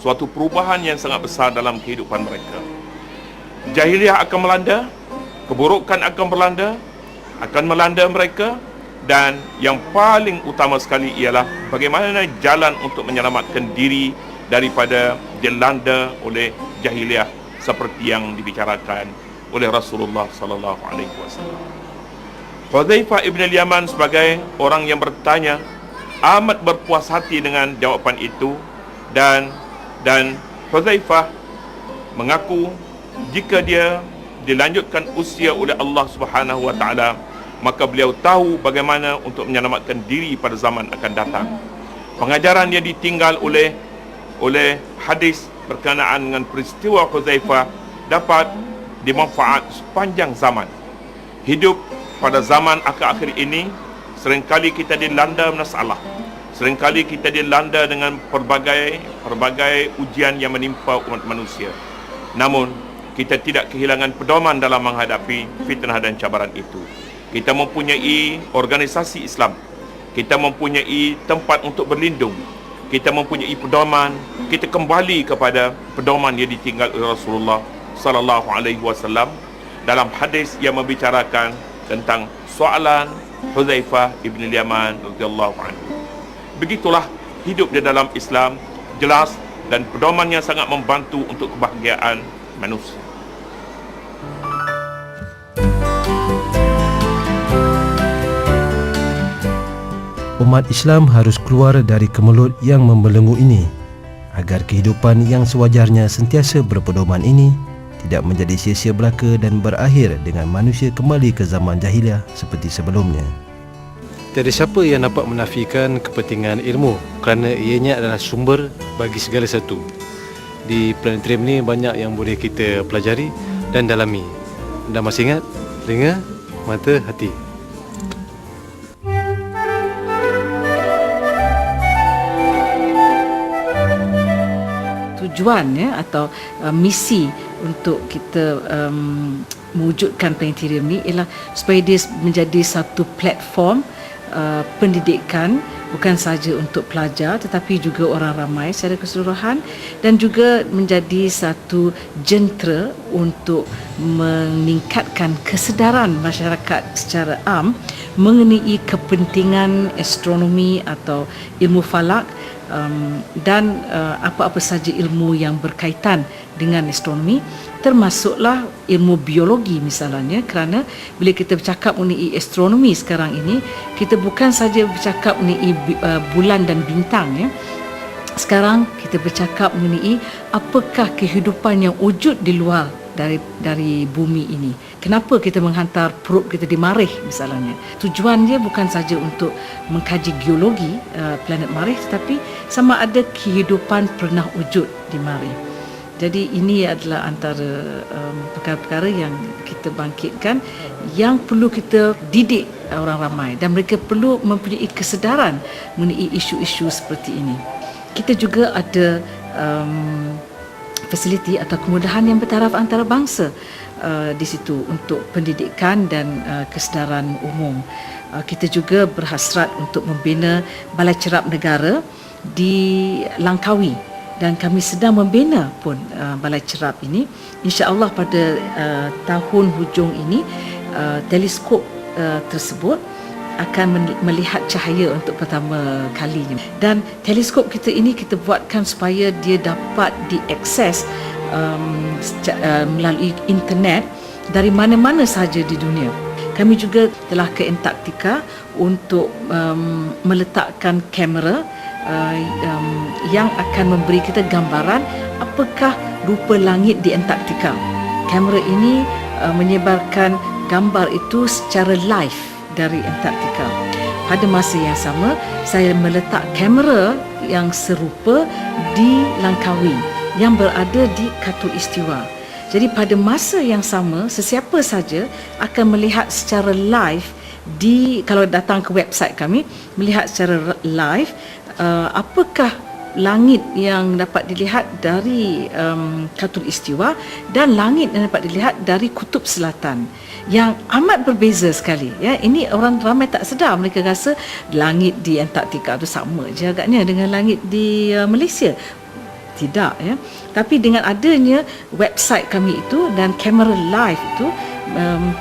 suatu perubahan yang sangat besar dalam kehidupan mereka. Jahiliah akan melanda, keburukan akan melanda mereka, dan yang paling utama sekali ialah bagaimana jalan untuk menyelamatkan diri daripada dilanda oleh jahiliah seperti yang dibicarakan oleh Rasulullah sallallahu alaihi wasallam. Hudzaifah ibn al-Yaman sebagai orang yang bertanya amat berpuas hati dengan jawapan itu, dan Hudzaifah mengaku jika dia dilanjutkan usia oleh Allah Subhanahu wa taala, maka beliau tahu bagaimana untuk menyelamatkan diri pada zaman akan datang. Pengajaran yang ditinggal oleh hadis berkenaan dengan peristiwa Hudzaifah dapat dimanfaat sepanjang zaman. Hidup pada zaman akhir-akhir ini, seringkali kita dilanda masalah. Seringkali kita dilanda dengan pelbagai ujian yang menimpa umat manusia. Namun, kita tidak kehilangan pedoman dalam menghadapi fitnah dan cabaran itu. Kita mempunyai organisasi Islam. Kita mempunyai tempat untuk berlindung. Kita mempunyai pedoman. Kita kembali kepada pedoman yang ditinggal oleh Rasulullah sallallahu alaihi wasallam dalam hadis yang membicarakan tentang soalan Hudzaifah ibn al-Yaman radhiyallahu anhu. Begitulah hidup di dalam Islam, jelas dan pedoman yang sangat membantu untuk kebahagiaan manusia. Umat Islam harus keluar dari kemelut yang membelenggu ini agar kehidupan yang sewajarnya sentiasa berpedoman ini tidak menjadi sia-sia belaka dan berakhir dengan manusia kembali ke zaman jahiliah seperti sebelumnya. Tiada siapa yang dapat menafikan kepentingan ilmu kerana ianya adalah sumber bagi segala sesuatu. Di planetarium ni banyak yang boleh kita pelajari dan dalami. Dan masih ingat, telinga, mata, hati. Tujuan atau misi untuk kita mewujudkan planetarium ni ialah supaya dia menjadi satu platform pendidikan, bukan saja untuk pelajar tetapi juga orang ramai secara keseluruhan, dan juga menjadi satu jentera untuk meningkatkan kesedaran masyarakat secara am mengenai kepentingan astronomi atau ilmu falak, dan apa-apa saja ilmu yang berkaitan dengan astronomi, termasuklah ilmu biologi misalnya, kerana bila kita bercakap mengenai astronomi sekarang ini, kita bukan saja bercakap mengenai bulan dan bintang ya. Sekarang kita bercakap mengenai apakah kehidupan yang wujud di luar dari bumi ini. Kenapa kita menghantar probe kita di Marikh misalnya? Tujuan dia bukan saja untuk mengkaji geologi planet Marikh, tetapi sama ada kehidupan pernah wujud di Marikh. Jadi ini adalah antara perkara-perkara yang kita bangkitkan, yang perlu kita didik orang ramai, dan mereka perlu mempunyai kesedaran mengenai isu-isu seperti ini. Kita juga ada fasiliti atau kemudahan yang bertaraf antarabangsa di situ untuk pendidikan dan kesedaran umum. Kita juga berhasrat untuk membina Balai Cerap Negara di Langkawi, dan kami sedang membina pun Balai Cerap ini. InsyaAllah pada tahun hujung ini teleskop tersebut akan melihat cahaya untuk pertama kalinya. Dan teleskop kita ini kita buatkan supaya dia dapat diakses melalui internet dari mana-mana sahaja di dunia. Kami juga telah ke Antartika untuk meletakkan kamera yang akan memberi kita gambaran apakah rupa langit di Antartika. Kamera ini menyebarkan gambar itu secara live dari Antartika. Pada masa yang sama, saya meletak kamera yang serupa di Langkawi yang berada di Khatulistiwa. Jadi pada masa yang sama, sesiapa saja akan melihat secara live kalau datang ke website kami, melihat secara live apakah langit yang dapat dilihat dari Khatulistiwa dan langit yang dapat dilihat dari Kutub Selatan yang amat berbeza sekali. Ya, ini orang ramai tak sedar, mereka rasa langit di Antartika itu sama je agaknya dengan langit di Malaysia. Tidak, ya. Tapi dengan adanya website kami itu dan kamera live itu,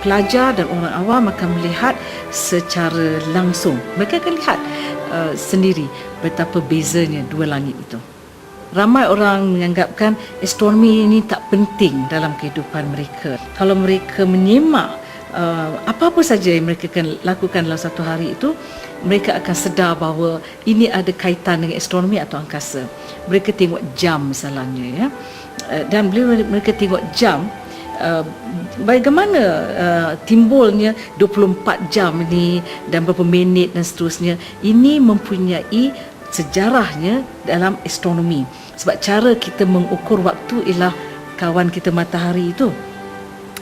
pelajar dan orang awam akan melihat secara langsung. Mereka akan lihat sendiri betapa bezanya dua langit itu. Ramai orang menganggapkan astronomi ini tak penting dalam kehidupan mereka. Kalau mereka menyimak apa-apa saja yang mereka akan lakukan dalam satu hari itu, mereka akan sedar bahawa ini ada kaitan dengan astronomi atau angkasa. Mereka tengok jam misalnya, ya. Dan bila mereka tengok jam, bagaimana timbulnya 24 jam ini dan berapa minit dan seterusnya, ini mempunyai sejarahnya dalam astronomi. Sebab cara kita mengukur waktu ialah kawan kita matahari itu.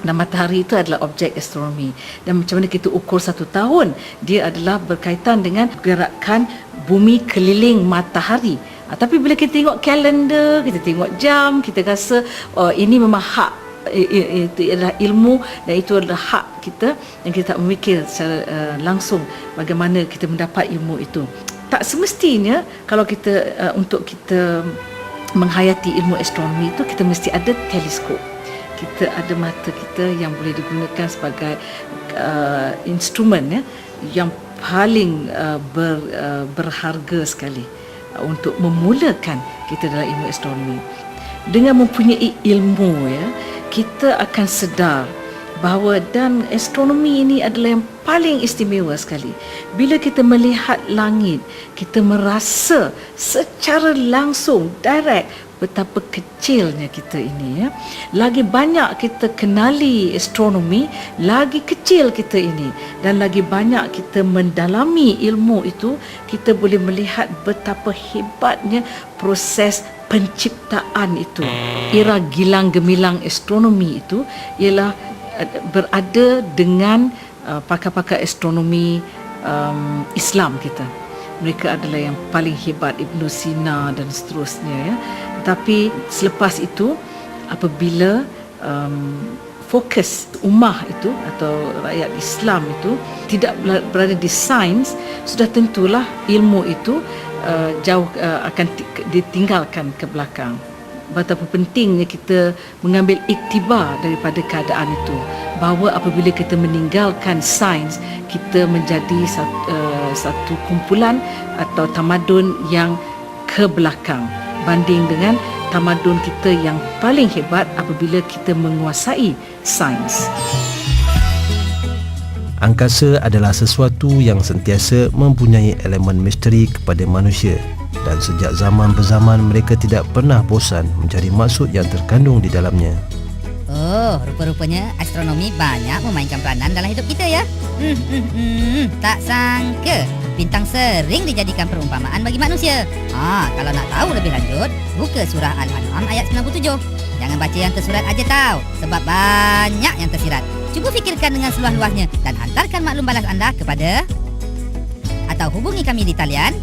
Dan matahari itu adalah objek astronomi. Dan macam mana kita ukur satu tahun, dia adalah berkaitan dengan gerakan bumi keliling matahari. Tapi bila kita tengok kalender, kita tengok jam, kita rasa ini memang hak, itu adalah ilmu dan itu adalah hak kita, yang kita tak memikir secara langsung bagaimana kita mendapat ilmu itu. Tak semestinya kalau kita untuk kita menghayati ilmu astronomi itu kita mesti ada teleskop. Kita ada mata kita yang boleh digunakan sebagai instrumen, ya, yang paling berharga sekali untuk memulakan kita dalam ilmu astronomi. Dengan mempunyai ilmu, ya, kita akan sedar bahawa dan astronomi ini adalah yang paling istimewa sekali. Bila kita melihat langit, kita merasa secara langsung, direct, betapa kecilnya kita ini, ya. Lagi banyak kita kenali astronomi, lagi kecil kita ini, dan lagi banyak kita mendalami ilmu itu, kita boleh melihat betapa hebatnya proses penciptaan itu. Era gilang gemilang astronomi itu ialah berada dengan pakar-pakar astronomi Islam kita. Mereka adalah yang paling hebat, Ibn Sina dan seterusnya, ya. Tetapi selepas itu, apabila fokus ummah itu atau rakyat Islam itu tidak berada di sains, sudah tentulah ilmu itu jauh akan ditinggalkan ke belakang. Betapa pentingnya kita mengambil iktibar daripada keadaan itu, bahawa apabila kita meninggalkan sains, kita menjadi satu kumpulan atau tamadun yang ke belakang banding dengan tamadun kita yang paling hebat apabila kita menguasai sains. Angkasa adalah sesuatu yang sentiasa mempunyai elemen misteri kepada manusia, dan sejak zaman berzaman mereka tidak pernah bosan mencari maksud yang terkandung di dalamnya. Oh, rupa-rupanya astronomi banyak memainkan peranan dalam hidup kita, ya. Tak sangka bintang sering dijadikan perumpamaan bagi manusia. Kalau nak tahu lebih lanjut, buka surah Al-An'am ayat 97. Jangan baca yang tersurat aja tahu, sebab banyak yang tersirat. Cuba fikirkan dengan seluas-luasnya dan hantarkan maklum balas anda kepada atau hubungi kami di talian.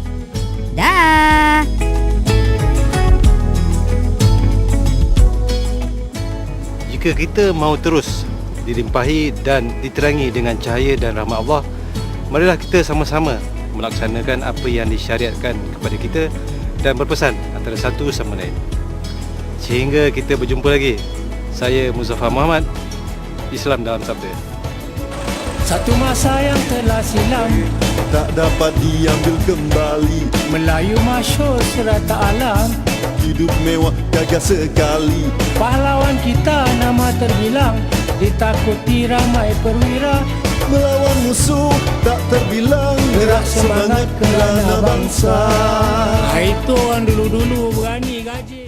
Dah. Jika kita mahu terus dilimpahi dan diterangi dengan cahaya dan rahmat Allah, marilah kita sama-sama melaksanakan apa yang disyariatkan kepada kita dan berpesan antara satu sama lain. Sehingga kita berjumpa lagi. Saya Muzaffar Muhammad, Islam dalam Sabda. Satu masa yang telah silam, tak dapat diambil kembali. Melayu masyhur serata alam, Hidup mewah gagah sekali. pahlawan kita nama terbilang, ditakuti ramai perwira. Melawan musuh tak terbilang, gerak semangat kerana bangsa. Itu orang dulu-dulu berani gaji.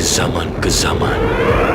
dari zaman ke zaman.